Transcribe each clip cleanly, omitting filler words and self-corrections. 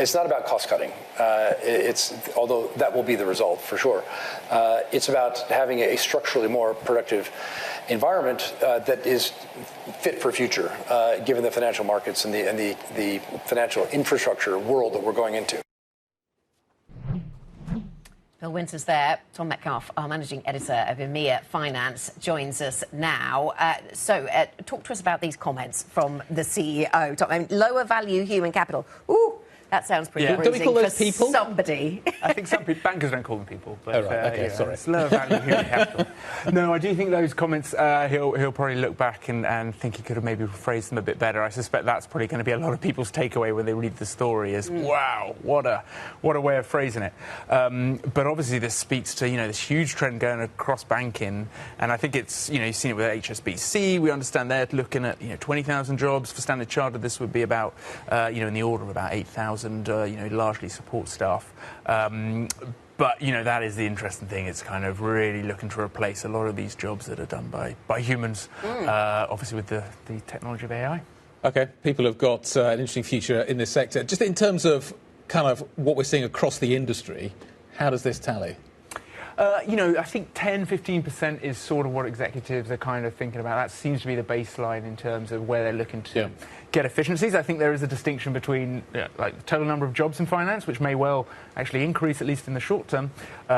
It's not about cost cutting. Although that will be the result for sure. It's about having a structurally more productive environment that is fit for future, given the financial markets and the financial infrastructure world that we're going into. Bill Winters there. Tom Metcalf, our managing editor of EMEA Finance, joins us now. Talk to us about these comments from the CEO. Tom, lower value human capital. Ooh, that sounds pretty bruising. Don't we call those people? Somebody. I think some people, bankers don't call them people. But, oh, right. Okay, sorry. It's lower value human capital. No, I do think those comments, he'll probably look back and think he could have maybe phrased them a bit better. I suspect that's probably going to be a lot of people's takeaway when they read the story is, wow, what a way of phrasing it. But obviously this speaks to, this huge trend going across banking. And I think it's, you've seen it with HSBC. We understand they're looking at, 20,000 jobs. For Standard Chartered, this would be about, in the order of about 8,000. Largely support staff. But, that is the interesting thing. It's kind of really looking to replace a lot of these jobs that are done by humans, obviously with the technology of AI. OK, people have got an interesting future in this sector. Just in terms of kind of what we're seeing across the industry, how does this tally? I think 10-15% is sort of what executives are kind of thinking about. That seems to be the baseline in terms of where they're looking to get efficiencies. I think there is a distinction between like the total number of jobs in finance, which may well actually increase, at least in the short term,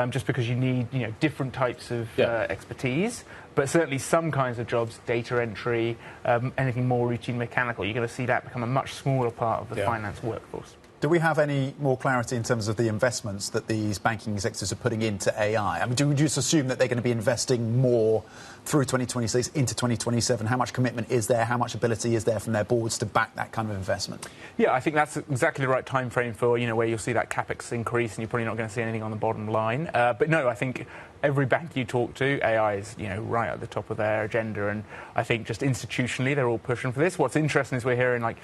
just because you need different types of expertise. But certainly some kinds of jobs, data entry, anything more routine mechanical, you're going to see that become a much smaller part of the finance workforce. Do we have any more clarity in terms of the investments that these banking executives are putting into AI? I mean, do we just assume that they're going to be investing more through 2026 into 2027? How much commitment is there? How much ability is there from their boards to back that kind of investment? Yeah, I think that's exactly the right time frame for, where you'll see that capex increase and you're probably not going to see anything on the bottom line. But no, I think every bank you talk to, AI is, right at the top of their agenda. And I think just institutionally, they're all pushing for this. What's interesting is we're hearing, on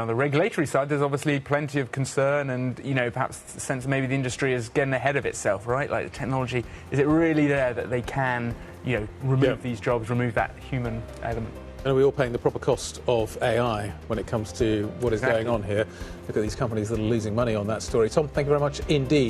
the regulatory side, there's obviously plenty of concern and, perhaps the sense that maybe the industry is getting ahead of itself, right? Like the technology, is it really there that they can, remove these jobs, remove that human element? And are we all paying the proper cost of AI when it comes to what is going on here? Look at these companies that are losing money on that story. Tom, thank you very much indeed.